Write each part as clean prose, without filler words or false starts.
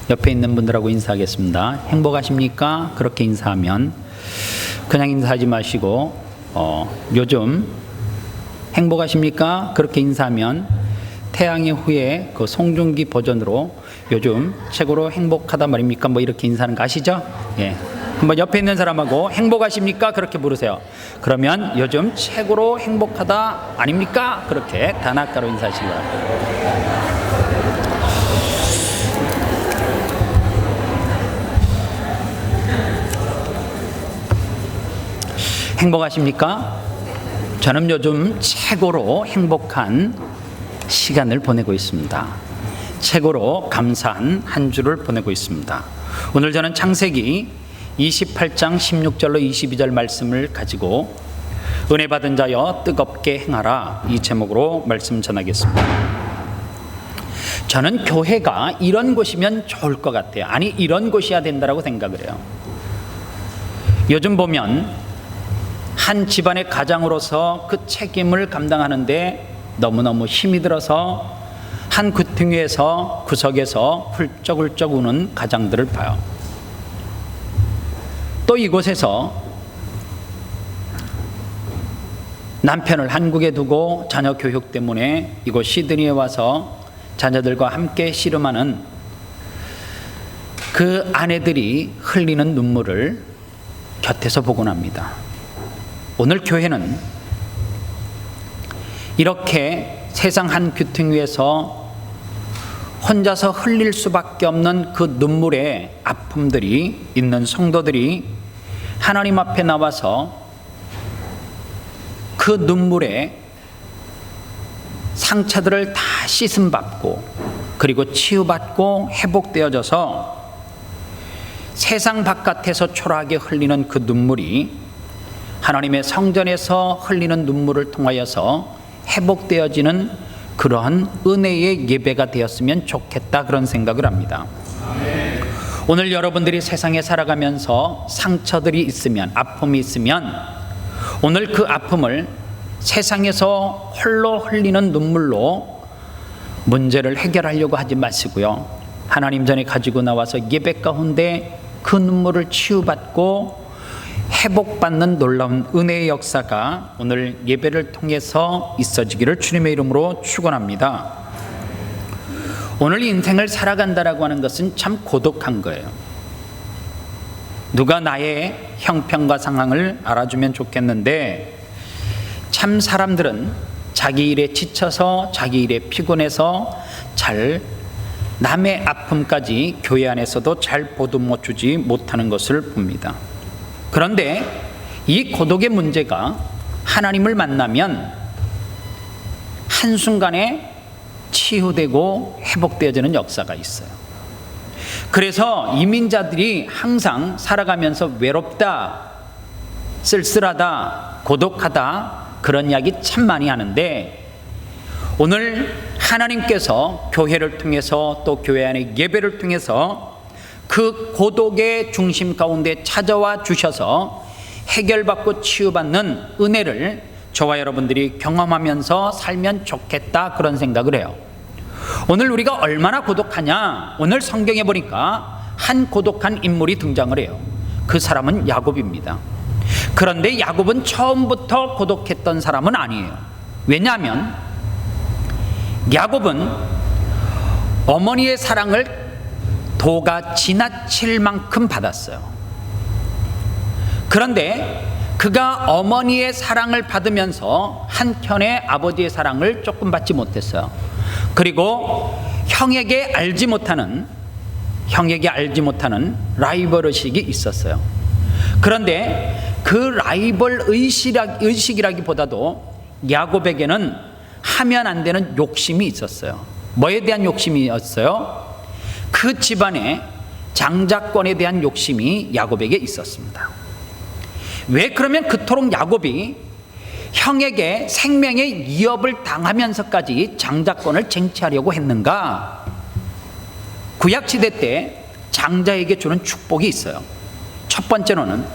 옆에 있는 분들하고 인사하겠습니다. 행복하십니까? 그렇게 인사하면 그냥 인사하지 마시고 요즘 행복하십니까? 그렇게 인사하면 태양의 후예 그 송중기 버전으로 요즘 최고로 행복하다 말입니까? 뭐 이렇게 인사하는 거 아시죠? 예. 한번 옆에 있는 사람하고 행복하십니까? 그렇게 부르세요. 그러면 요즘 최고로 행복하다 아닙니까? 그렇게 단아가로 인사하시기 바랍니다. 행복하십니까? 저는 요즘 최고로 행복한 시간을 보내고 있습니다. 최고로 감사한 한 주를 보내고 있습니다. 오늘 저는 창세기 28장 16절로 22절 말씀을 가지고 은혜 받은 자여 뜨겁게 행하라, 이 제목으로 말씀 전하겠습니다. 저는 교회가 이런 곳이면 좋을 것 같아요. 아니, 이런 곳이어야 된다고 생각을 해요. 요즘 보면 한 집안의 가장으로서 그 책임을 감당하는데 너무너무 힘이 들어서 한 구퉁이에서 구석에서 훌쩍훌쩍 우는 가장들을 봐요. 또 이곳에서 남편을 한국에 두고 자녀 교육 때문에 이곳 시드니에 와서 자녀들과 함께 씨름하는 그 아내들이 흘리는 눈물을 곁에서 보곤 합니다. 오늘 교회는 이렇게 세상 한 귀퉁이 위에서 혼자서 흘릴 수밖에 없는 그 눈물의 아픔들이 있는 성도들이 하나님 앞에 나와서 그 눈물의 상처들을 다 씻음받고 그리고 치유받고 회복되어져서 세상 바깥에서 초라하게 흘리는 그 눈물이 하나님의 성전에서 흘리는 눈물을 통하여서 회복되어지는 그러한 은혜의 예배가 되었으면 좋겠다, 그런 생각을 합니다. 오늘 여러분들이 세상에 살아가면서 상처들이 있으면, 아픔이 있으면 오늘 그 아픔을 세상에서 홀로 흘리는 눈물로 문제를 해결하려고 하지 마시고요, 하나님 전에 가지고 나와서 예배 가운데 그 눈물을 치유받고 회복받는 놀라운 은혜의 역사가 오늘 예배를 통해서 있어지기를 주님의 이름으로 축원합니다. 오늘 인생을 살아간다라고 하는 것은 참 고독한 거예요. 누가 나의 형편과 상황을 알아주면 좋겠는데, 참 사람들은 자기 일에 지쳐서 자기 일에 피곤해서 잘 남의 아픔까지 교회 안에서도 잘 보듬어 주지 못하는 것을 봅니다. 그런데 이 고독의 문제가 하나님을 만나면 한순간에 치유되고 회복되어지는 역사가 있어요. 그래서 이민자들이 항상 살아가면서 외롭다, 쓸쓸하다, 고독하다, 그런 이야기 참 많이 하는데, 오늘 하나님께서 교회를 통해서 또 교회 안의 예배를 통해서 그 고독의 중심 가운데 찾아와 주셔서 해결받고 치유받는 은혜를 저와 여러분들이 경험하면서 살면 좋겠다, 그런 생각을 해요. 오늘 우리가 얼마나 고독하냐, 오늘 성경에 보니까 한 고독한 인물이 등장을 해요. 그 사람은 야곱입니다. 그런데 야곱은 처음부터 고독했던 사람은 아니에요. 왜냐하면 야곱은 어머니의 사랑을 도가 지나칠 만큼 받았어요. 그런데 그가 어머니의 사랑을 받으면서 한켠에 아버지의 사랑을 조금 받지 못했어요. 그리고 형에게 알지 못하는 라이벌 의식이 있었어요. 그런데 그 라이벌 의식이라기보다도 야곱에게는 하면 안 되는 욕심이 있었어요. 뭐에 대한 욕심이었어요? 그 집안의 장자권에 대한 욕심이 야곱에게 있었습니다. 왜 그러면 그토록 야곱이 형에게 생명의 위협을 당하면서까지 장자권을 쟁취하려고 했는가? 구약시대 때 장자에게 주는 축복이 있어요. 첫 번째로는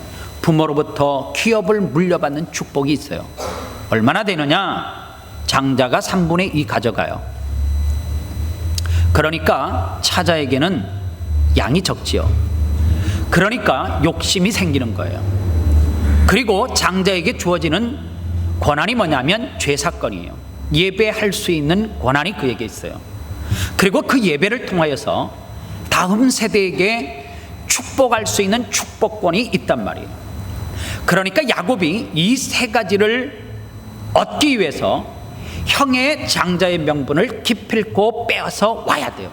부모로부터 기업을 물려받는 축복이 있어요. 얼마나 되느냐? 장자가 3분의 2 가져가요. 그러니까 차자에게는 양이 적지요. 그러니까 욕심이 생기는 거예요. 그리고 장자에게 주어지는 권한이 뭐냐면 죄사건이에요. 예배할 수 있는 권한이 그에게 있어요. 그리고 그 예배를 통하여서 다음 세대에게 축복할 수 있는 축복권이 있단 말이에요. 그러니까 야곱이 이 세 가지를 얻기 위해서 형의 장자의 명분을 기필코 빼앗아 와야 돼요.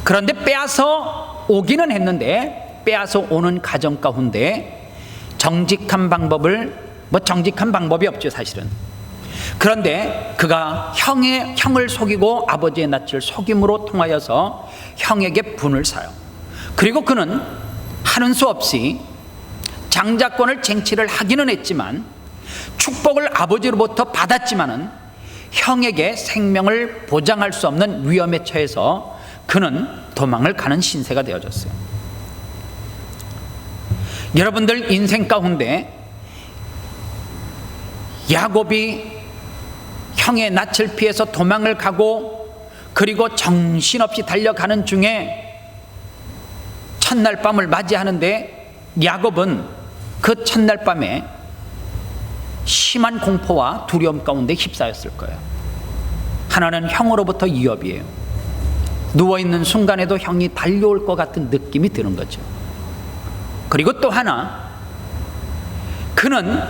그런데 빼앗아 오기는 했는데 빼앗아 오는 가정 가운데 정직한 방법이 없죠, 사실은. 그런데 그가 형을 속이고 아버지의 낯을 속임으로 통하여서 형에게 분을 사요. 그리고 그는 하는 수 없이 장자권을 쟁취를 하기는 했지만 축복을 아버지로부터 받았지만은 형에게 생명을 보장할 수 없는 위험에 처해서 그는 도망을 가는 신세가 되어졌어요. 여러분들 인생 가운데 야곱이 형의 낯을 피해서 도망을 가고 그리고 정신없이 달려가는 중에 첫날 밤을 맞이하는데 야곱은 그 첫날 밤에 심한 공포와 두려움 가운데 휩싸였을 거예요. 하나는 형으로부터 위협이에요. 누워있는 순간에도 형이 달려올 것 같은 느낌이 드는 거죠. 그리고 또 하나, 그는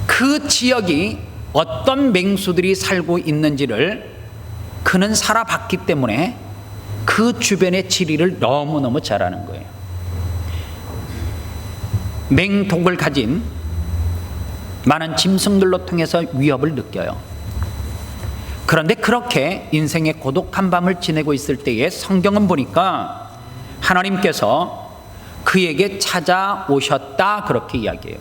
그 지역이 어떤 맹수들이 살고 있는지를 그는 살아봤기 때문에 그 주변의 지리를 너무너무 잘 아는 거예요. 맹독을 가진 많은 짐승들로 통해서 위협을 느껴요. 그런데 그렇게 인생의 고독한 밤을 지내고 있을 때에 성경은 보니까 하나님께서 그에게 찾아오셨다, 그렇게 이야기해요.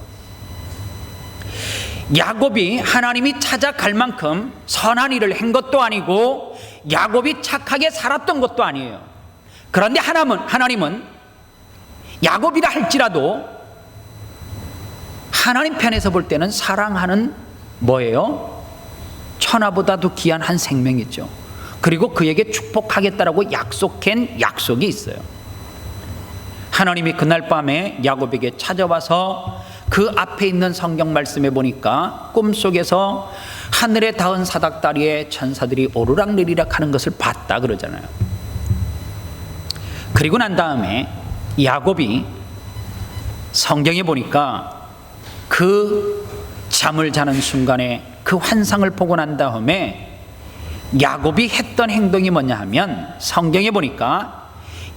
야곱이 하나님이 찾아갈 만큼 선한 일을 한 것도 아니고 야곱이 착하게 살았던 것도 아니에요. 그런데 하나님은 야곱이라 할지라도 하나님 편에서 볼 때는 사랑하는 뭐예요? 천하보다도 귀한 한 생명이죠. 그리고 그에게 축복하겠다라고 약속한 약속이 있어요. 하나님이 그날 밤에 야곱에게 찾아와서 그 앞에 있는 성경 말씀에 보니까 꿈속에서 하늘에 닿은 사닥다리에 천사들이 오르락내리락 하는 것을 봤다 그러잖아요. 그리고 난 다음에 야곱이 성경에 보니까 그 잠을 자는 순간에 그 환상을 보고 난 다음에 야곱이 했던 행동이 뭐냐 하면 성경에 보니까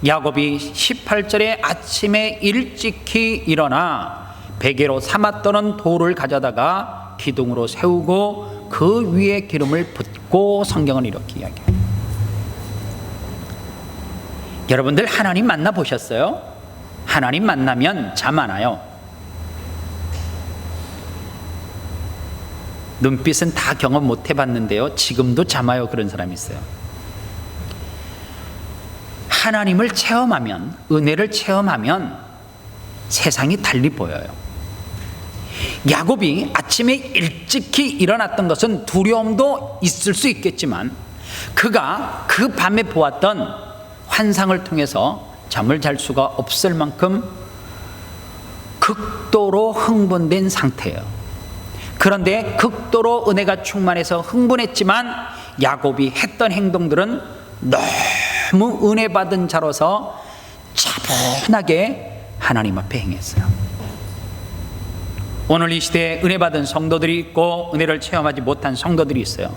야곱이 18절에 아침에 일찍이 일어나 베개로 삼았던 돌을 가져다가 기둥으로 세우고 그 위에 기름을 붓고, 성경은 이렇게 이야기해요. 여러분들 하나님 만나보셨어요? 하나님 만나면 잠 안 와요. 눈빛은 다 경험 못 해봤는데요, 지금도 잠 와요. 그런 사람이 있어요. 하나님을 체험하면, 은혜를 체험하면 세상이 달리 보여요. 야곱이 아침에 일찍이 일어났던 것은 두려움도 있을 수 있겠지만 그가 그 밤에 보았던 환상을 통해서 잠을 잘 수가 없을 만큼 극도로 흥분된 상태예요. 그런데 극도로 은혜가 충만해서 흥분했지만 야곱이 했던 행동들은 너무 은혜 받은 자로서 차분하게 하나님 앞에 행했어요. 오늘 이 시대에 은혜 받은 성도들이 있고 은혜를 체험하지 못한 성도들이 있어요.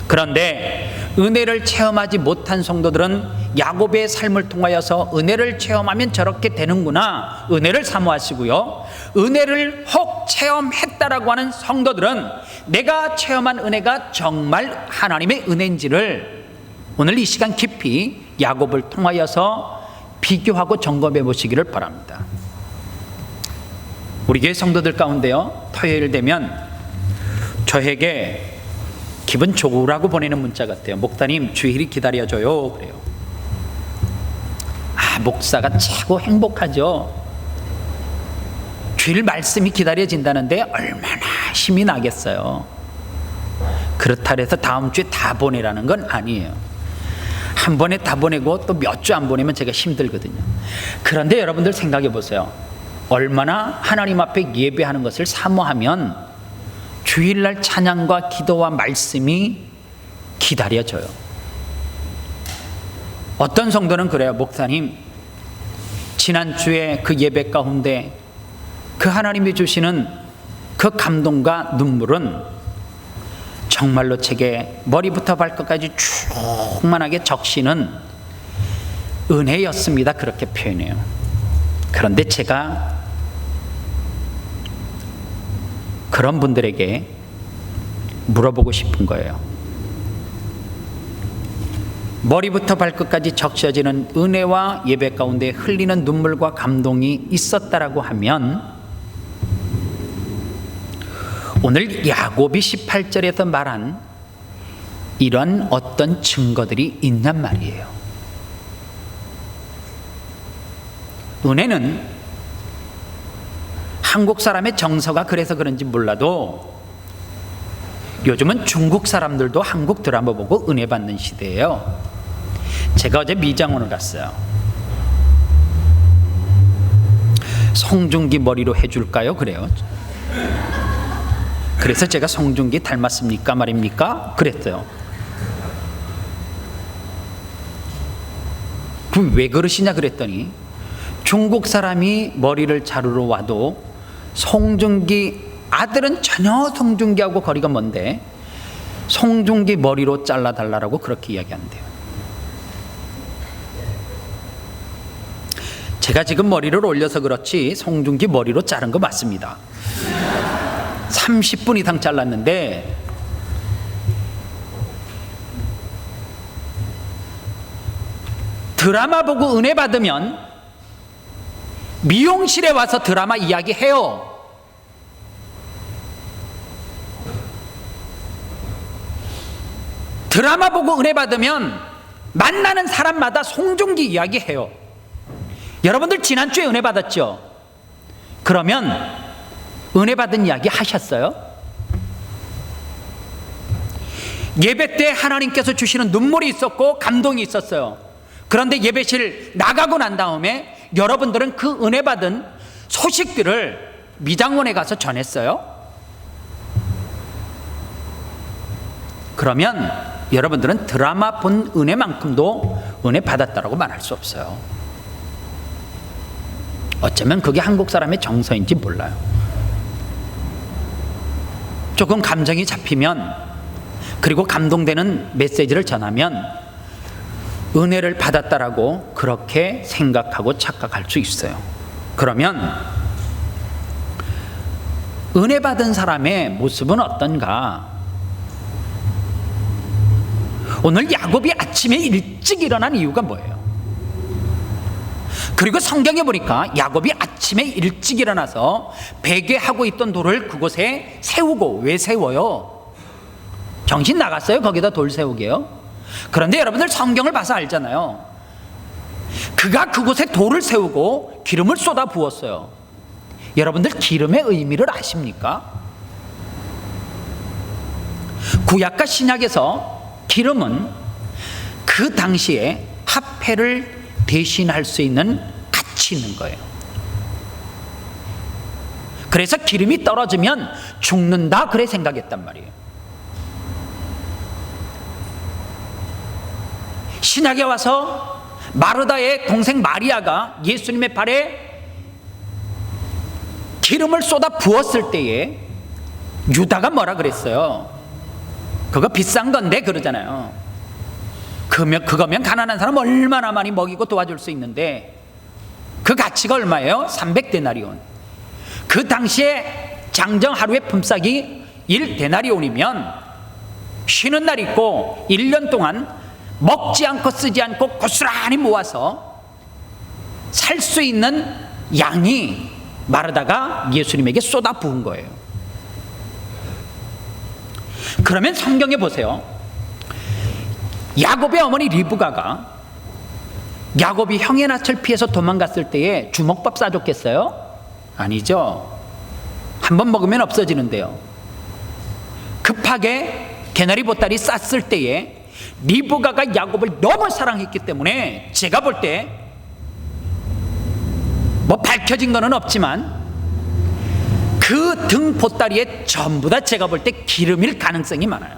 그런데 은혜를 체험하지 못한 성도들은 야곱의 삶을 통하여서 은혜를 체험하면 저렇게 되는구나, 은혜를 사모하시고요, 은혜를 혹 체험했다라고 하는 성도들은 내가 체험한 은혜가 정말 하나님의 은혜인지를 오늘 이 시간 깊이 야곱을 통하여서 비교하고 점검해 보시기를 바랍니다. 우리 교회 성도들 가운데요, 토요일 되면 저에게 기분 좋으라고 보내는 문자 같아요. 목사님, 주일이 기다려줘요. 그래요. 목사가 최고 행복하죠. 주일 말씀이 기다려진다는데 얼마나 힘이 나겠어요. 그렇다 해서 다음 주에 다 보내라는 건 아니에요. 한 번에 다 보내고 또 몇 주 안 보내면 제가 힘들거든요. 그런데 여러분들 생각해 보세요. 얼마나 하나님 앞에 예배하는 것을 사모하면 주일날 찬양과 기도와 말씀이 기다려져요. 어떤 성도는 그래요. 목사님, 지난주에 그 예배 가운데 그 하나님이 주시는 그 감동과 눈물은 정말로 제게 머리부터 발끝까지 충만하게 적시는 은혜였습니다. 그렇게 표현해요. 그런데 제가 그런 분들에게 물어보고 싶은 거예요. 머리부터 발끝까지 적셔지는 은혜와 예배 가운데 흘리는 눈물과 감동이 있었다라고 하면 오늘 야고비 18절에서 말한 이런 어떤 증거들이 있냔 말이에요. 은혜는 한국 사람의 정서가 그래서 그런지 몰라도 요즘은 중국 사람들도 한국 드라마 보고 은혜 받는 시대예요. 제가 어제 미장원을 갔어요. 송중기 머리로 해줄까요? 그래요. 그래서 제가 송중기 닮았습니까? 말입니까? 그랬어요. 그럼 왜 그러시냐 그랬더니 중국 사람이 머리를 자르러 와도 송중기 아들은 전혀 송중기하고 거리가 먼데 송중기 머리로 잘라달라고 그렇게 이야기한대요. 제가 지금 머리를 올려서 그렇지 송중기 머리로 자른 거 맞습니다. 30분 이상 잘랐는데 드라마 보고 은혜 받으면 미용실에 와서 드라마 이야기 해요. 드라마 보고 은혜 받으면 만나는 사람마다 송중기 이야기 해요. 여러분들 지난주에 은혜 받았죠? 그러면 은혜 받은 이야기 하셨어요? 예배 때 하나님께서 주시는 눈물이 있었고 감동이 있었어요. 그런데 예배실 나가고 난 다음에 여러분들은 그 은혜 받은 소식들을 미장원에 가서 전했어요? 그러면 여러분들은 드라마 본 은혜만큼도 은혜 받았다라고 말할 수 없어요. 어쩌면 그게 한국 사람의 정서인지 몰라요. 조금 감정이 잡히면, 그리고 감동되는 메시지를 전하면 은혜를 받았다라고 그렇게 생각하고 착각할 수 있어요. 그러면 은혜 받은 사람의 모습은 어떤가? 오늘 야곱이 아침에 일찍 일어난 이유가 뭐예요? 그리고 성경에 보니까 야곱이 아침에 일찍 일어나서 베개하고 있던 돌을 그곳에 세우고, 왜 세워요? 정신 나갔어요? 거기다 돌 세우게요? 그런데 여러분들 성경을 봐서 알잖아요. 그가 그곳에 돌을 세우고 기름을 쏟아 부었어요. 여러분들 기름의 의미를 아십니까? 구약과 신약에서 기름은 그 당시에 화폐를 대신할 수 있는 가치 있는 거예요. 그래서 기름이 떨어지면 죽는다, 그래 생각했단 말이에요. 신약에 와서 마르다의 동생 마리아가 예수님의 발에 기름을 쏟아 부었을 때에 유다가 뭐라 그랬어요? 그거 비싼 건데 그러잖아요. 그거면 가난한 사람 얼마나 많이 먹이고 도와줄 수 있는데, 그 가치가 얼마예요? 300데나리온. 그 당시에 장정 하루의 품삯이 1데나리온이면 쉬는 날 있고 1년 동안 먹지 않고 쓰지 않고 고스란히 모아서 살 수 있는 양이 마르다가 예수님에게 쏟아 부은 거예요. 그러면 성경에 보세요. 야곱의 어머니 리브가가 야곱이 형의 낯을 피해서 도망갔을 때에 주먹밥 싸줬겠어요? 아니죠. 한번 먹으면 없어지는데요. 급하게 개나리 보따리 쌌을 때에 리브가가 야곱을 너무 사랑했기 때문에 제가 볼 때 뭐 밝혀진 거는 없지만 그 등 보따리에 전부 다 제가 볼 때 기름일 가능성이 많아요.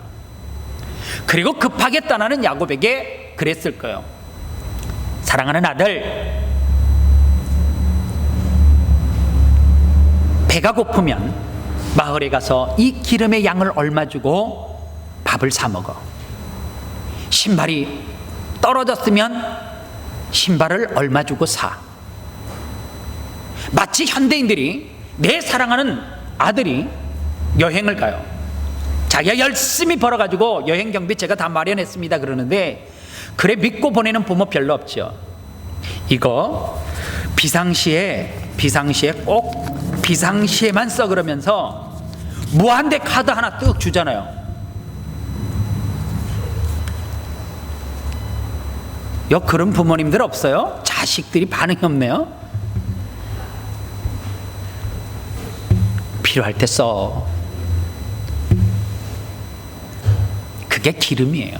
그리고 급하게 떠나는 야곱에게 그랬을 거예요. 사랑하는 아들, 배가 고프면 마을에 가서 이 기름의 양을 얼마 주고 밥을 사 먹어. 신발이 떨어졌으면 신발을 얼마 주고 사. 마치 현대인들이 내 사랑하는 아들이 여행을 가요. 자기가 열심히 벌어가지고 여행 경비 제가 다 마련했습니다 그러는데, 그래 믿고 보내는 부모 별로 없죠. 이거 비상시에 꼭 비상시에만 써 그러면서 무한대 카드 하나 뜩 주잖아요. 그런 부모님들 없어요? 자식들이 반응이 없네요. 필요할 때 써. 그게 기름이에요.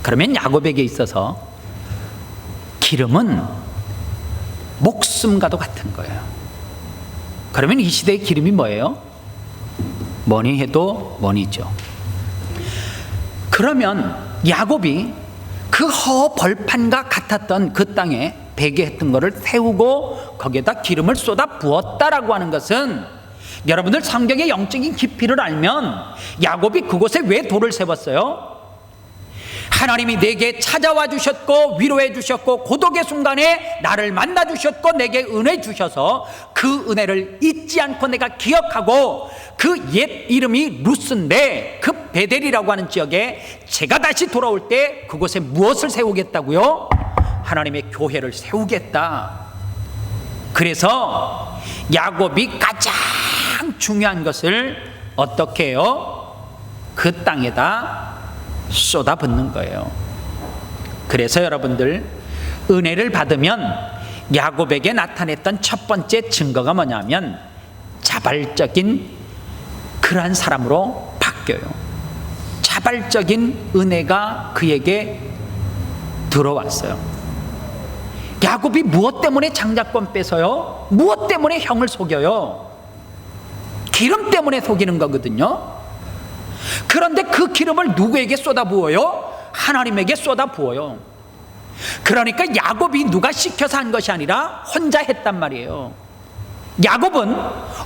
그러면 야곱에게 있어서 기름은 목숨과도 같은 거예요. 그러면 이 시대의 기름이 뭐예요? 뭐니 해도 뭐니죠. 그러면 야곱이 그 허벌판과 같았던 그 땅에 베게 했던 것을 세우고 거기에다 기름을 쏟아 부었다라고 하는 것은, 여러분들 성경의 영적인 깊이를 알면 야곱이 그곳에 왜 돌을 세웠어요? 하나님이 내게 찾아와 주셨고 위로해 주셨고 고독의 순간에 나를 만나 주셨고 내게 은혜 주셔서 그 은혜를 잊지 않고 내가 기억하고 그 옛 이름이 루스인데 그 베델이라고 하는 지역에 제가 다시 돌아올 때 그곳에 무엇을 세우겠다고요? 하나님의 교회를 세우겠다. 그래서 야곱이 가장 중요한 것을 어떻게 해요? 그 땅에다 쏟아붓는 거예요. 그래서 여러분들 은혜를 받으면 야곱에게 나타냈던 첫 번째 증거가 뭐냐면 자발적인 그러한 사람으로 바뀌어요. 자발적인 은혜가 그에게 들어왔어요. 야곱이 무엇 때문에 장자권 뺏어요? 무엇 때문에 형을 속여요? 기름 때문에 속이는 거거든요. 그런데 그 기름을 누구에게 쏟아부어요? 하나님에게 쏟아부어요. 그러니까 야곱이 누가 시켜서 한 것이 아니라 혼자 했단 말이에요. 야곱은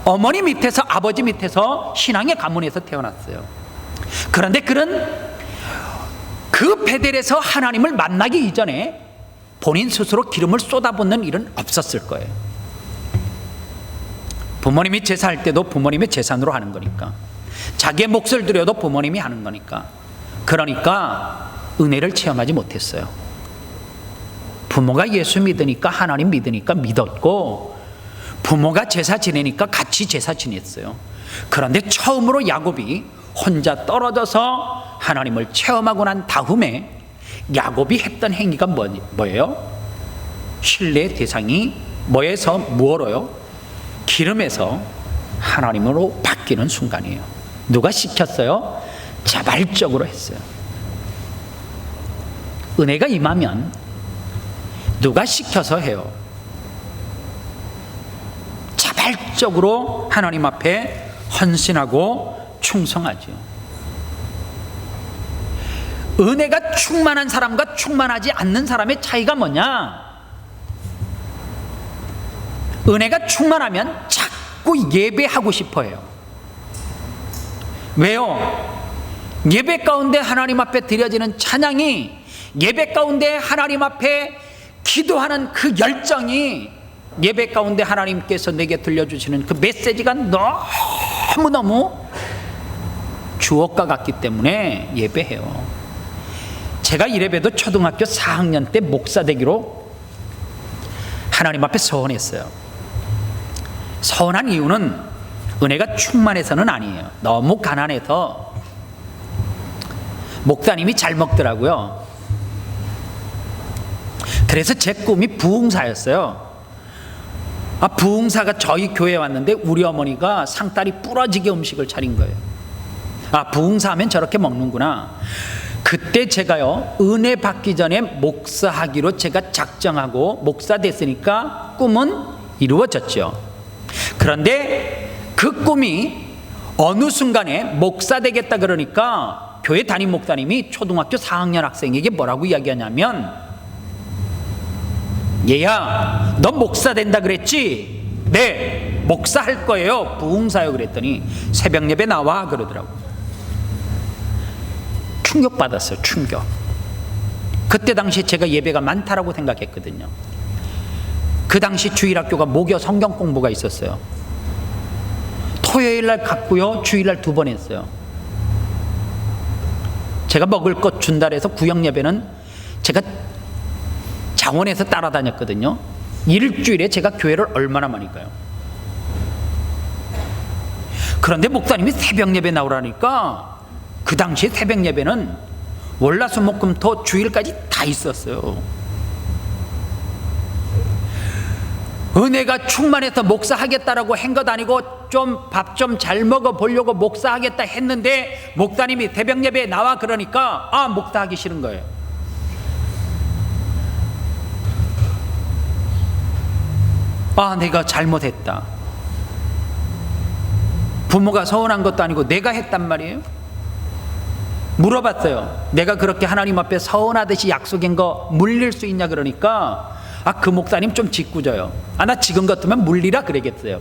어머니 밑에서 아버지 밑에서 신앙의 가문에서 태어났어요. 그런데 그는 그 베델에서 하나님을 만나기 이전에 본인 스스로 기름을 쏟아붓는 일은 없었을 거예요. 부모님이 제사할 때도 부모님의 재산으로 하는 거니까, 자기의 몫을 들여도 부모님이 하는 거니까. 그러니까 은혜를 체험하지 못했어요. 부모가 예수 믿으니까, 하나님 믿으니까 믿었고, 부모가 제사 지내니까 같이 제사 지냈어요. 그런데 처음으로 야곱이 혼자 떨어져서 하나님을 체험하고 난 다음에 야곱이 했던 행위가 뭐예요? 신뢰의 대상이 뭐에서 무엇로요? 기름에서 하나님으로 바뀌는 순간이에요. 누가 시켰어요? 자발적으로 했어요. 은혜가 임하면 누가 시켜서 해요? 자발적으로 하나님 앞에 헌신하고 충성하죠. 은혜가 충만한 사람과 충만하지 않는 사람의 차이가 뭐냐? 은혜가 충만하면 자꾸 예배하고 싶어 해요. 왜요? 예배 가운데 하나님 앞에 드려지는 찬양이, 예배 가운데 하나님 앞에 기도하는 그 열정이, 예배 가운데 하나님께서 내게 들려주시는 그 메시지가 너무너무 주옥과 같기 때문에 예배해요. 제가 이래봬도 초등학교 4학년 때 목사 되기로 하나님 앞에 서원했어요. 서운한 이유는 은혜가 충만해서는 아니에요. 너무 가난해서 목사님이 잘 먹더라고요. 그래서 제 꿈이 부흥사였어요. 부흥사가 저희 교회에 왔는데 우리 어머니가 상다리 부러지게 음식을 차린 거예요. 부흥사 하면 저렇게 먹는구나. 그때 제가요, 은혜 받기 전에 목사하기로 제가 작정하고 목사 됐으니까 꿈은 이루어졌죠. 그런데 그 꿈이 어느 순간에 목사 되겠다 그러니까 교회 담임 목사님이 초등학교 4학년 학생에게 뭐라고 이야기하냐면, 얘야, 너 목사 된다 그랬지? 네, 목사 할 거예요. 부흥사요. 그랬더니 새벽 예배 나와 그러더라고. 충격받았어요. 충격. 그때 당시 제가 예배가 많다라고 생각했거든요. 그 당시 주일학교가 목요 성경 공부가 있었어요. 토요일 날 갔고요, 주일 날 2번 했어요. 제가 먹을 것 준다 해서 구역 예배는 제가 장원에서 따라다녔거든요. 일주일에 제가 교회를 얼마나 많이 가요. 그런데 목사님이 새벽 예배 나오라니까, 그 당시에 새벽 예배는 월화수목금토 주일까지 다 있었어요. 은혜가 충만해서 목사하겠다라고 한 것 아니고 좀 밥 좀 잘 먹어 보려고 목사하겠다 했는데 목사님이 새벽 예배에 나와 그러니까 목사하기 싫은 거예요. 내가 잘못했다. 부모가 서운한 것도 아니고 내가 했단 말이에요. 물어봤어요. 내가 그렇게 하나님 앞에 서운하듯이 약속한 거 물릴 수 있냐 그러니까 그 목사님 좀 짓궂어요. 나 지금 같으면 물리라 그러겠어요.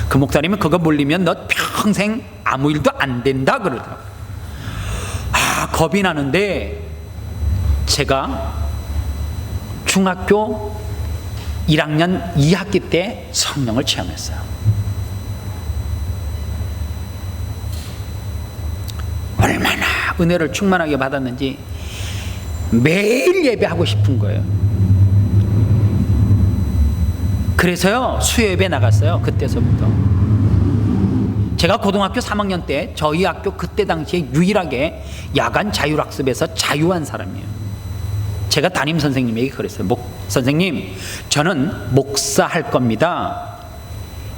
그 목사님은 그거 물리면 너 평생 아무 일도 안 된다 그러더라고요. 겁이 나는데 제가 중학교 1학년 2학기 때 성령을 체험했어요. 얼마나 은혜를 충만하게 받았는지 매일 예배하고 싶은 거예요. 그래서요, 수요 예배 나갔어요. 그때서부터. 제가 고등학교 3학년 때 저희 학교 그때 당시에 유일하게 야간 자율학습에서 자유한 사람이에요. 제가 담임 선생님에게 그랬어요. 선생님, 저는 목사 할 겁니다.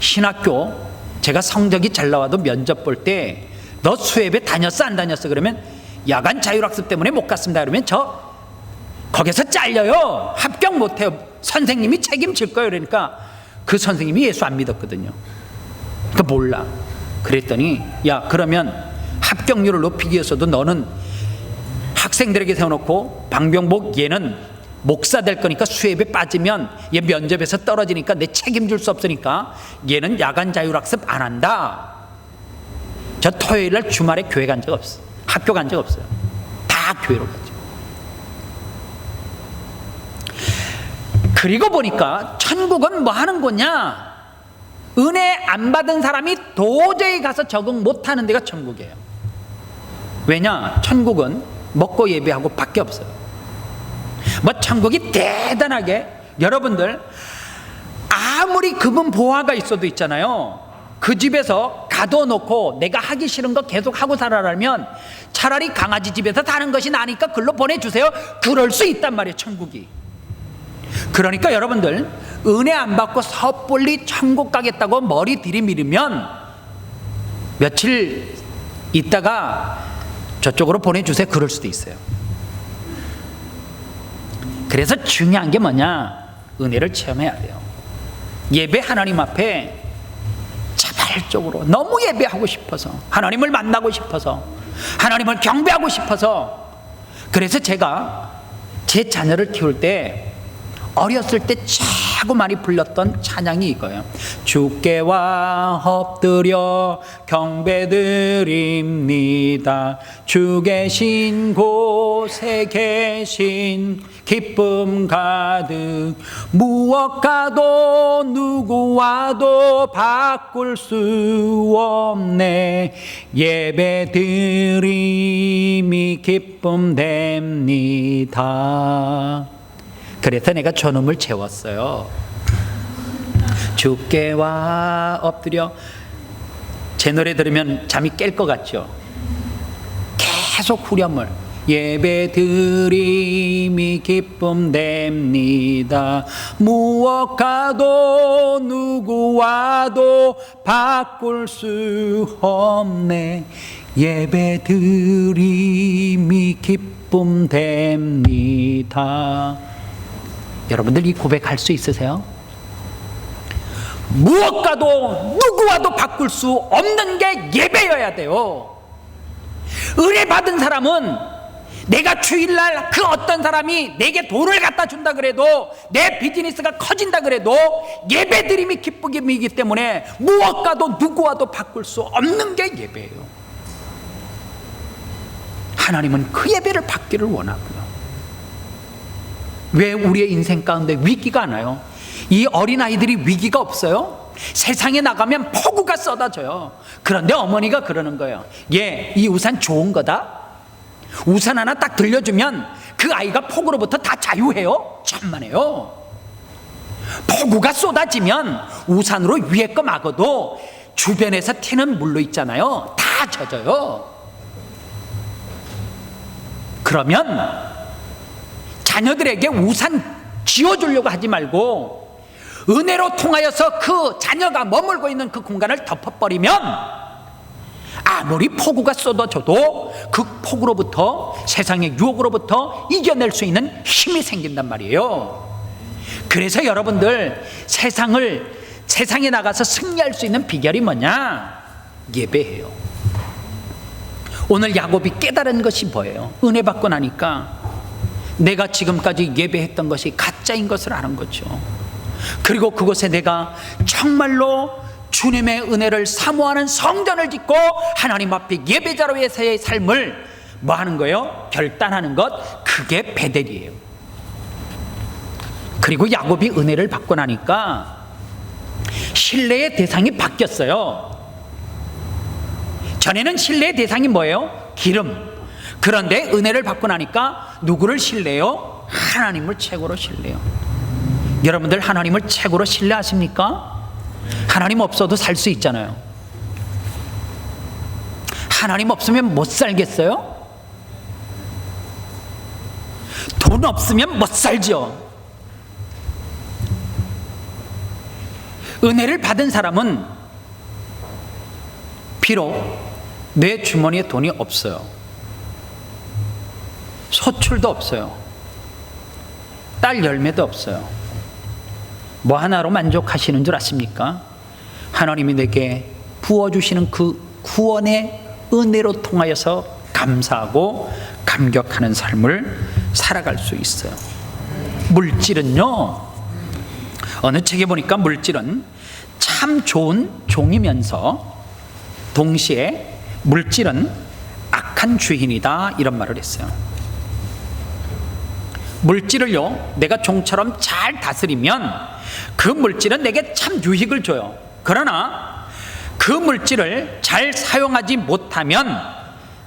신학교 제가 성적이 잘 나와도 면접 볼 때 너 수예배 다녔어 안 다녔어? 그러면 야간 자율학습 때문에 못 갔습니다. 그러면 저 거기서 잘려요. 합격 못해요. 선생님이 책임질 거예요. 그러니까 그 선생님이 예수 안 믿었거든요. 그러니까 몰라. 그랬더니 그러면 합격률을 높이기 위해서도 너는 학생들에게 세워놓고 방병복 얘는 목사 될 거니까 수예배 빠지면 얘 면접에서 떨어지니까 내 책임질 수 없으니까 얘는 야간 자율학습 안 한다. 저 토요일날 주말에 교회 간 적 없어요. 학교 간 적 없어요. 다 교회로 갔죠. 그리고 보니까 천국은 뭐 하는 거냐? 은혜 안 받은 사람이 도저히 가서 적응 못하는 데가 천국이에요. 왜냐? 천국은 먹고 예배하고 밖에 없어요. 천국이 대단하게, 여러분들 아무리 금은 보화가 있어도 있잖아요. 그 집에서 가둬놓고 내가 하기 싫은 거 계속 하고 살아라면 차라리 강아지 집에서 사는 것이 나으니까 글로 보내주세요. 그럴 수 있단 말이에요, 천국이. 그러니까 여러분들 은혜 안 받고 섣불리 천국 가겠다고 머리 들이밀으면 며칠 있다가 저쪽으로 보내주세요. 그럴 수도 있어요. 그래서 중요한 게 뭐냐? 은혜를 체험해야 돼요. 예배 하나님 앞에 자발적으로 너무 예배하고 싶어서, 하나님을 만나고 싶어서, 하나님을 경배하고 싶어서. 그래서 제가 제 자녀를 키울 때 어렸을 때 최고 많이 불렀던 찬양이 이거예요. 주께와 엎드려 경배드립니다. 주 계신 곳에 계신 기쁨 가득, 무엇과도 누구와도 바꿀 수 없네. 예배드림이 기쁨 됩니다. 그래서 내가 저놈을 재웠어요. 주께와 엎드려. 제 노래 들으면 잠이 깰 것 같죠? 계속 후렴을 예배 드림이 기쁨 됩니다. 무엇과도 누구와도 바꿀 수 없네. 예배 드림이 기쁨 됩니다. 여러분들 이 고백할 수 있으세요? 무엇과도 누구와도 바꿀 수 없는 게 예배여야 돼요. 은혜 받은 사람은 내가 주일날 그 어떤 사람이 내게 돈을 갖다 준다 그래도, 내 비즈니스가 커진다 그래도 예배 드림이 기쁨이기 때문에 무엇과도 누구와도 바꿀 수 없는 게 예배예요. 하나님은 그 예배를 받기를 원하고요. 왜 우리의 인생 가운데 위기가 안 와요? 이 어린아이들이 위기가 없어요? 세상에 나가면 폭우가 쏟아져요. 그런데 어머니가 그러는 거예요. 이 우산 좋은 거다. 우산 하나 딱 들려주면 그 아이가 폭우로부터 다 자유해요. 천만에요. 폭우가 쏟아지면 우산으로 위에 거 막아도 주변에서 튀는 물로 있잖아요, 다 젖어요. 그러면 자녀들에게 우산 지어주려고 하지 말고 은혜로 통하여서 그 자녀가 머물고 있는 그 공간을 덮어버리면 아무리 폭우가 쏟아져도 그 폭우로부터, 세상의 유혹으로부터 이겨낼 수 있는 힘이 생긴단 말이에요. 그래서 여러분들 세상에 나가서 승리할 수 있는 비결이 뭐냐? 예배예요. 오늘 야곱이 깨달은 것이 뭐예요? 은혜 받고 나니까 내가 지금까지 예배했던 것이 가짜인 것을 아는 거죠. 그리고 그곳에 내가 정말로 주님의 은혜를 사모하는 성전을 짓고 하나님 앞에 예배자로서의 삶을 뭐 하는 거예요? 결단하는 것, 그게 베델이에요. 그리고 야곱이 은혜를 받고 나니까 신뢰의 대상이 바뀌었어요. 전에는 신뢰의 대상이 뭐예요? 기름. 그런데 은혜를 받고 나니까 누구를 신뢰해요? 하나님을 최고로 신뢰해요. 여러분들 하나님을 최고로 신뢰하십니까? 하나님 없어도 살 수 있잖아요. 하나님 없으면 못 살겠어요? 돈 없으면 못 살죠. 은혜를 받은 사람은 비록 내 주머니에 돈이 없어요, 소출도 없어요, 딸 열매도 없어요, 뭐 하나로 만족하시는 줄 아십니까? 하나님이 내게 부어주시는 그 구원의 은혜로 통하여서 감사하고 감격하는 삶을 살아갈 수 있어요. 물질은요, 어느 책에 보니까 물질은 참 좋은 종이면서 동시에 물질은 악한 주인이다, 이런 말을 했어요. 물질을요, 내가 종처럼 잘 다스리면 그 물질은 내게 참 유익을 줘요. 그러나 그 물질을 잘 사용하지 못하면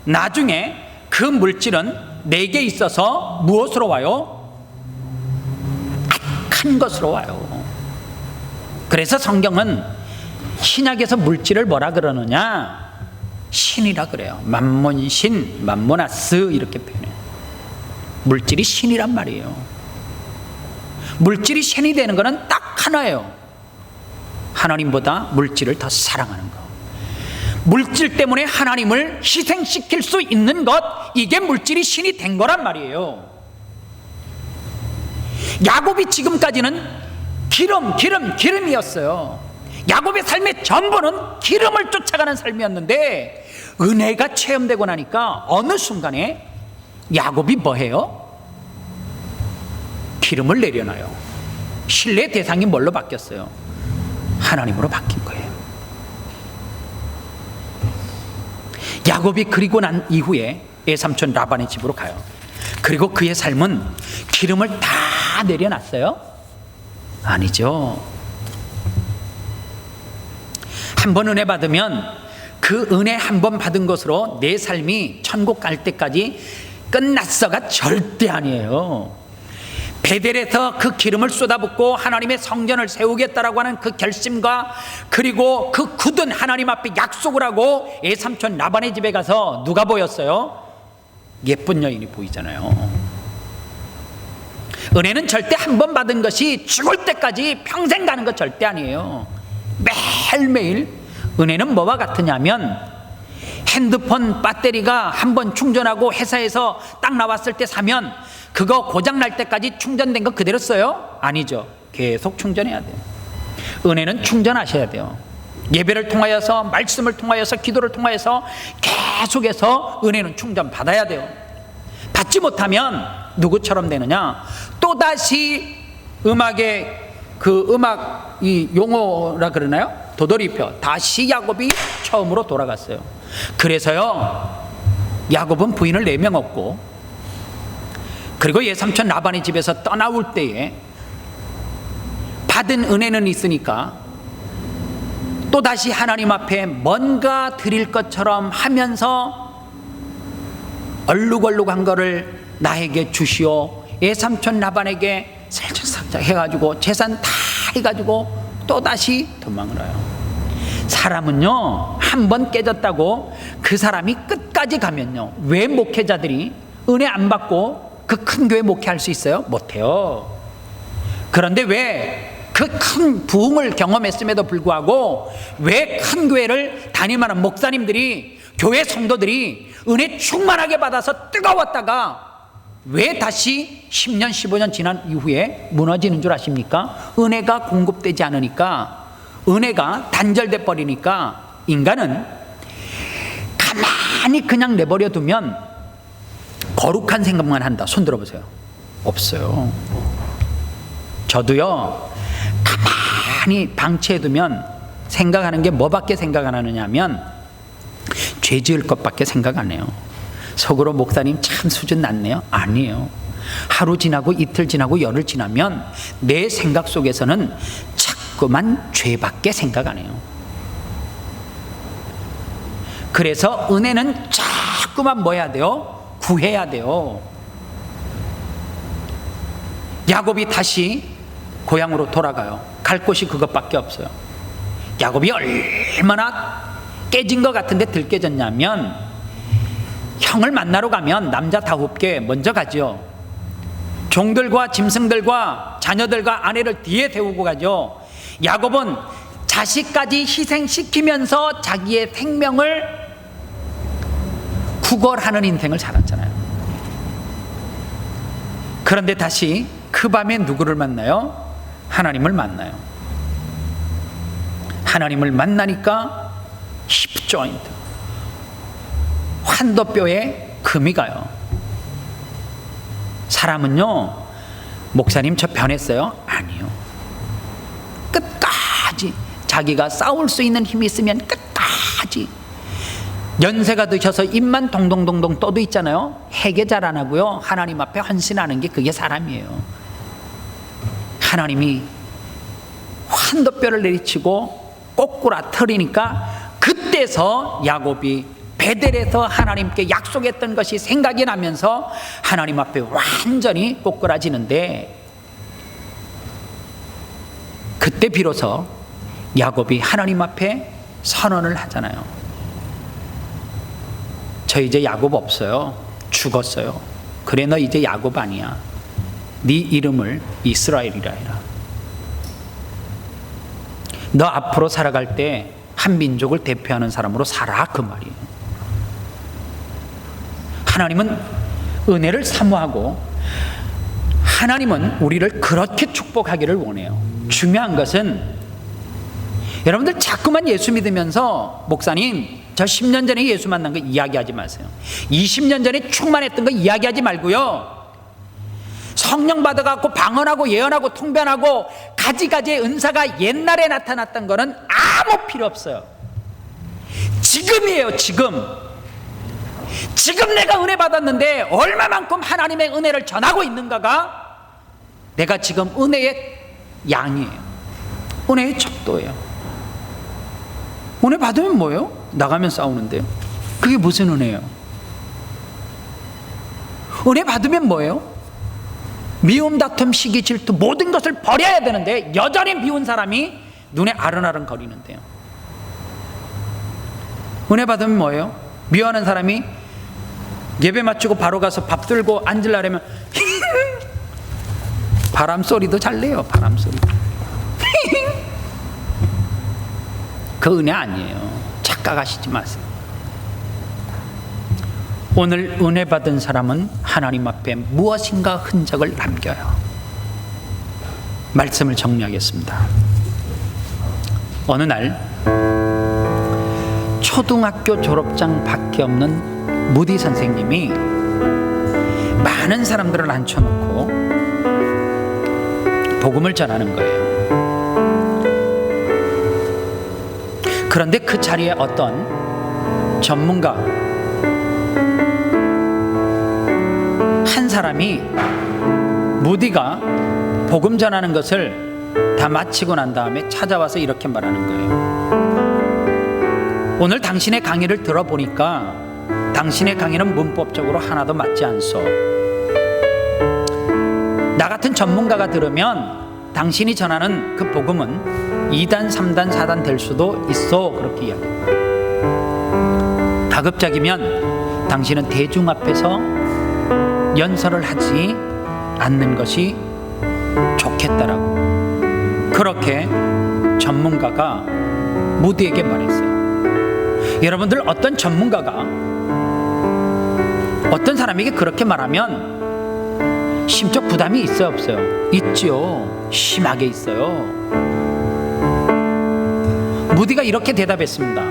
나중에 그 물질은 내게 있어서 무엇으로 와요? 악한 것으로 와요. 그래서 성경은 신약에서 물질을 뭐라 그러느냐? 신이라 그래요. 만몬신, 만모나스, 이렇게 표현해요. 물질이 신이란 말이에요. 물질이 신이 되는 것은 딱 하나예요. 하나님보다 물질을 더 사랑하는 것. 물질 때문에 하나님을 희생시킬 수 있는 것, 이게 물질이 신이 된 거란 말이에요. 야곱이 지금까지는 기름이었어요. 야곱의 삶의 전부는 기름을 쫓아가는 삶이었는데 은혜가 체험되고 나니까 어느 순간에 야곱이 뭐해요? 기름을 내려놔요. 신뢰의 대상이 뭘로 바뀌었어요? 하나님으로 바뀐 거예요. 야곱이 그리고 난 이후에 외삼촌 라반의 집으로 가요. 그리고 그의 삶은 기름을 다 내려놨어요? 아니죠. 한 번 은혜 받으면 그 은혜 한 번 받은 것으로 내 삶이 천국 갈 때까지 끝났어가 절대 아니에요. 베델에서 그 기름을 쏟아붓고 하나님의 성전을 세우겠다라고 하는 그 결심과, 그리고 그 굳은 하나님 앞에 약속을 하고 외삼촌 라반의 집에 가서 누가 보였어요? 예쁜 여인이 보이잖아요. 은혜는 절대 한 번 받은 것이 죽을 때까지 평생 가는 것 절대 아니에요. 매일매일. 은혜는 뭐와 같으냐면 핸드폰 배터리가 한 번 충전하고 회사에서 딱 나왔을 때 사면 그거 고장 날 때까지 충전된 거 그대로 써요? 아니죠. 계속 충전해야 돼요. 은혜는 충전하셔야 돼요. 예배를 통하여서, 말씀을 통하여서, 기도를 통하여서 계속해서 은혜는 충전 받아야 돼요. 받지 못하면 누구처럼 되느냐? 또다시 음악의 음악 이 용어라 그러나요? 도돌이표. 다시 야곱이 처음으로 돌아갔어요. 그래서요, 야곱은 부인을 4명 얻고, 그리고 예삼촌 라반의 집에서 떠나올 때에 받은 은혜는 있으니까 또다시 하나님 앞에 뭔가 드릴 것처럼 하면서 얼룩얼룩한 거를 나에게 주시오. 예삼촌 라반에게 살짝살짝 해가지고 재산 다 해가지고 또다시 도망을 와요. 사람은요, 한 번 깨졌다고 그 사람이 끝까지 가면요, 왜 목회자들이 은혜 안 받고 그 큰 교회 목회할 수 있어요? 못해요. 그런데 왜 그 큰 부흥을 경험했음에도 불구하고 왜 큰 교회를 다니만한 목사님들이, 교회 성도들이 은혜 충만하게 받아서 뜨거웠다가 왜 다시 10년 15년 지난 이후에 무너지는 줄 아십니까? 은혜가 공급되지 않으니까, 은혜가 단절돼 버리니까 인간은 가만히 그냥 내버려 두면 거룩한 생각만 한다. 손 들어보세요. 없어요. 저도요, 가만히 방치해 두면 생각하는 게 뭐밖에 생각 안 하느냐면 죄 지을 것밖에 생각 안 해요. 속으로 목사님 참 수준 낮네요. 아니에요. 하루 지나고 이틀 지나고 열흘 지나면 내 생각 속에서는 자꾸만 죄밖에 생각 안 해요. 그래서 은혜는 자꾸만 뭐 해야 돼요? 구해야 돼요. 야곱이 다시 고향으로 돌아가요. 갈 곳이 그것밖에 없어요. 야곱이 얼마나 깨진 것 같은데 들깨졌냐면, 형을 만나러 가면 남자 다곱게 먼저 가죠. 종들과 짐승들과 자녀들과 아내를 뒤에 세우고 가죠. 야곱은 자식까지 희생시키면서 자기의 생명을 구걸하는 인생을 살았잖아요. 그런데 다시 그 밤에 누구를 만나요? 하나님을 만나요. 하나님을 만나니까 힙조인트, 환도뼈에 금이 가요. 사람은요, 목사님 저 변했어요? 아니요. 끝까지 자기가 싸울 수 있는 힘이 있으면 끝까지. 연세가 드셔서 입만 동동동동 떠도 있잖아요. 회개 잘 안 하고요, 하나님 앞에 헌신하는 게 그게 사람이에요. 하나님이 환도뼈를 내리치고 꼬꾸라뜨리니까 그때서 야곱이 베델에서 하나님께 약속했던 것이 생각이 나면서 하나님 앞에 완전히 꼬꾸라지는데, 그때 비로소 야곱이 하나님 앞에 선언을 하잖아요. 저 이제 야곱 없어요. 죽었어요. 그래, 너 이제 야곱 아니야. 네 이름을 이스라엘이라 해라. 너 앞으로 살아갈 때 한 민족을 대표하는 사람으로 살아, 그 말이에요. 하나님은 은혜를 사모하고 하나님은 우리를 그렇게 축복하기를 원해요. 중요한 것은 여러분들 자꾸만 예수 믿으면서 목사님 저 10년 전에 예수 만난 거 이야기하지 마세요. 20년 전에 충만했던 거 이야기하지 말고요, 성령 받아갖고 방언하고 예언하고 통변하고 가지가지의 은사가 옛날에 나타났던 거는 아무 필요 없어요. 지금이에요. 지금 내가 은혜 받았는데 얼마만큼 하나님의 은혜를 전하고 있는가가 내가 지금 은혜의 양이에요. 은혜의 척도예요. 은혜 받으면 뭐예요? 나가면 싸우는데요. 그게 무슨 은혜예요? 은혜 받으면 뭐예요? 미움, 다툼, 시기, 질투 모든 것을 버려야 되는데 여전히 미운 사람이 눈에 아른아른 거리는데요. 은혜 받으면 뭐예요? 미워하는 사람이 예배 마치고 바로 가서 밥 들고 앉으려면 바람 소리도 잘 내요. 바람 소리. 그 은혜 아니에요. 착각하시지 마세요. 오늘 은혜 받은 사람은 하나님 앞에 무엇인가 흔적을 남겨요. 말씀을 정리하겠습니다. 어느 날 초등학교 졸업장 밖에 없는 무디 선생님이 많은 사람들을 앉혀놓고 복음을 전하는 거예요. 그런데 그 자리에 어떤 전문가 한 사람이 무디가 복음 전하는 것을 다 마치고 난 다음에 찾아와서 이렇게 말하는 거예요. 오늘 당신의 강의를 들어보니까 당신의 강의는 문법적으로 하나도 맞지 않소. 나 같은 전문가가 들으면 당신이 전하는 그 복음은 2단, 3단, 4단 될 수도 있어. 그렇게 이야기해요. 가급적이면 당신은 대중 앞에서 연설을 하지 않는 것이 좋겠다라고 그렇게 전문가가 무디에게 말했어요. 여러분들, 어떤 전문가가 어떤 사람에게 그렇게 말하면 심적 부담이 있어요, 없어요? 있지요. 심하게 있어요. 무디가 이렇게 대답했습니다.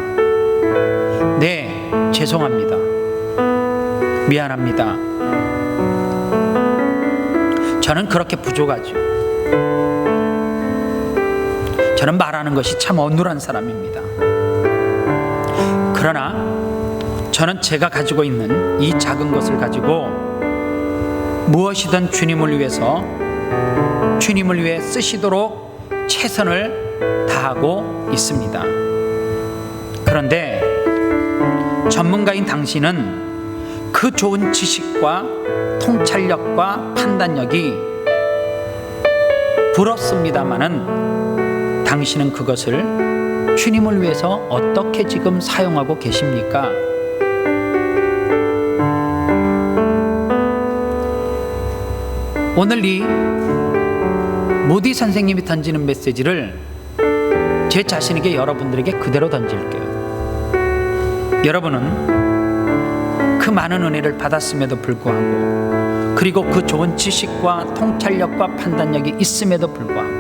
네, 죄송합니다. 미안합니다. 저는 그렇게 부족하죠. 저는 말하는 것이 참 어눌한 사람입니다. 그러나 저는 제가 가지고 있는 이 작은 것을 가지고 무엇이든 주님을 위해서, 주님을 위해 쓰시도록 최선을 다하고 있습니다. 그런데 전문가인 당신은 그 좋은 지식과 통찰력과 판단력이 부럽습니다마는 당신은 그것을 주님을 위해서 어떻게 지금 사용하고 계십니까? 오늘 이 무디 선생님이 던지는 메시지를 제 자신에게, 여러분들에게 그대로 던질게요. 여러분은 그 많은 은혜를 받았음에도 불구하고, 그리고 그 좋은 지식과 통찰력과 판단력이 있음에도 불구하고,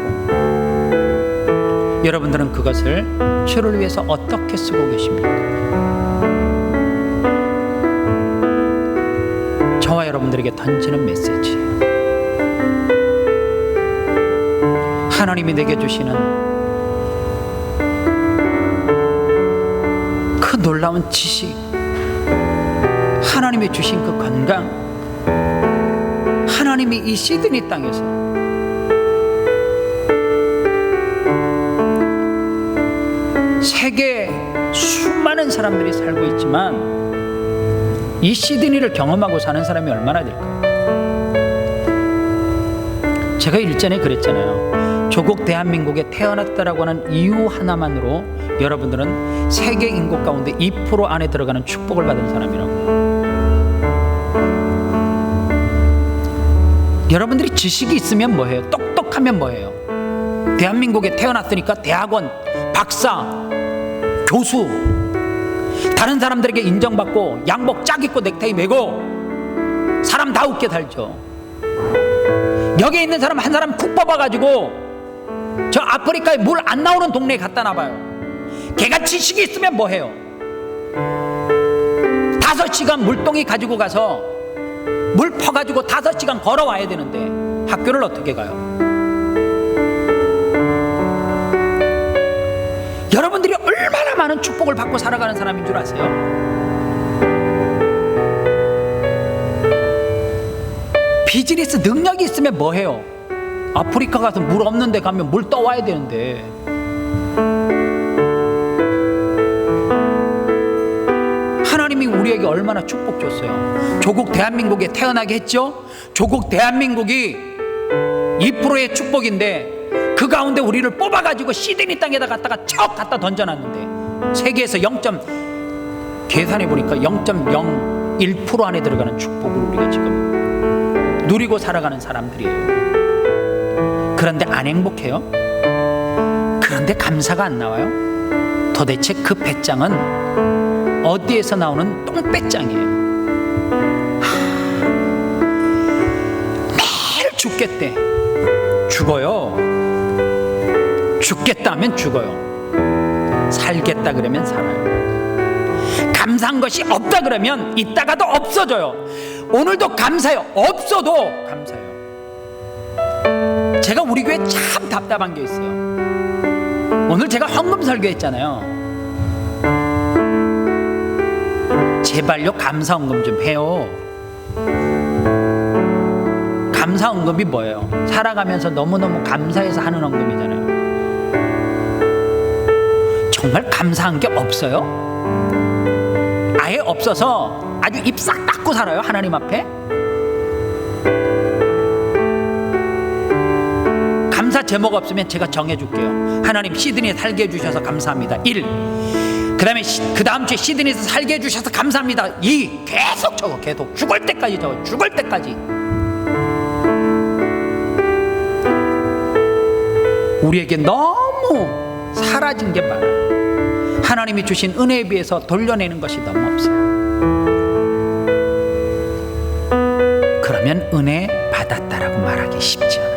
여러분들은 그것을 주를 위해서 어떻게 쓰고 계십니까? 저와 여러분들에게 던지는 메시지, 하나님이 내게 주시는 그 놀라운 지식, 하나님이 주신 그 건강, 하나님이 이 시드니 땅에서 세계 수많은 사람들이 살고 있지만 이 시드니를 경험하고 사는 사람이 얼마나 될까요? 제가 일전에 그랬잖아요. 조국 대한민국에 태어났다라고 하는 이유 하나만으로 여러분들은 세계 인구 가운데 2% 안에 들어가는 축복을 받은 사람이라고. 여러분들이 지식이 있으면 뭐해요? 똑똑하면 뭐해요? 대한민국에 태어났으니까 대학원, 박사, 교수, 다른 사람들에게 인정받고 양복 짝 입고 넥타이 메고 사람 다 웃게 살죠. 여기 있는 사람 한 사람 쿡 뽑아가지고 저 아프리카에 물 안 나오는 동네에 갖다 놔봐요. 걔가 지식이 있으면 뭐해요? 5시간 물동이 가지고 가서 물 퍼가지고 5시간 걸어와야 되는데 학교를 어떻게 가요? 여러분들이 얼마나 많은 축복을 받고 살아가는 사람인 줄 아세요? 비즈니스 능력이 있으면 뭐해요? 아프리카 가서 물 없는 데 가면 물 떠와야 되는데. 하나님이 우리에게 얼마나 축복 줬어요. 조국 대한민국에 태어나게 했죠. 조국 대한민국이 2%의 축복인데 그 가운데 우리를 뽑아가지고 시드니 땅에다 갖다가 척 갖다 던져놨는데 세계에서 계산해보니까 0.0 1% 안에 들어가는 축복을 우리가 지금 누리고 살아가는 사람들이에요. 그런데 안 행복해요? 그런데 감사가 안 나와요? 도대체 그 배짱은 어디에서 나오는 똥배짱이에요? 매일 죽겠대. 죽어요. 죽겠다 하면 죽어요. 살겠다 그러면 살아요. 감사한 것이 없다 그러면 있다가도 없어져요. 오늘도 감사해요. 없어도 감사해요. 제가 우리 교회 참 답답한 게 있어요. 오늘 제가 헌금 설교했잖아요. 제발요, 감사 헌금 좀 해요. 감사 헌금이 뭐예요? 살아가면서 너무너무 감사해서 하는 헌금이잖아요. 정말 감사한 게 없어요? 아예 없어서 아주 입 싹 닫고 살아요, 하나님 앞에? 감사 제목 없으면 제가 정해줄게요. 하나님, 시드니에 살게 해주셔서 감사합니다. 1. 그 다음 주에 시드니에서 살게 해주셔서 감사합니다. 2. 계속 적어. 계속 죽을 때까지 적어. 죽을 때까지. 우리에게 너무 사라진 게 많아요. 하나님이 주신 은혜에 비해서 돌려내는 것이 너무 없어요. 그러면 은혜 받았다라고 말하기 쉽지 않아요.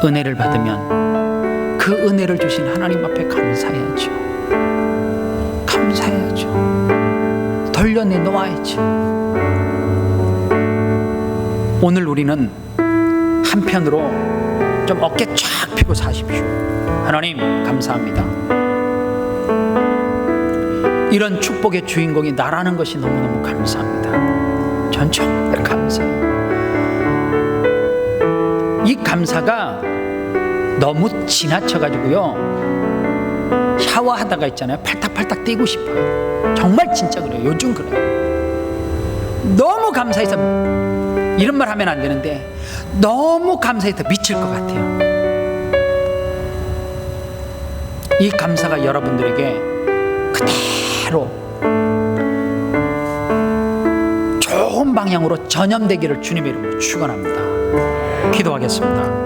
은혜를 받으면 그 은혜를 주신 하나님 앞에 감사해야죠. 감사해야죠. 돌려내놓아야죠. 오늘 우리는 한편으로 좀 어깨 쫙 펴고 사십시오. 하나님, 감사합니다. 이런 축복의 주인공이 나라는 것이 너무너무 감사합니다. 전 정말 감사해요. 이 감사가 너무 지나쳐가지고요, 샤워하다가 있잖아요, 팔딱팔딱 뛰고 싶어요. 정말 진짜 그래요. 요즘 그래요. 너무 감사해서, 이런 말 하면 안 되는데 너무 감사해서 미칠 것 같아요. 이 감사가 여러분들에게 그대로 좋은 방향으로 전염되기를 주님의 이름으로 축원합니다. 기도하겠습니다.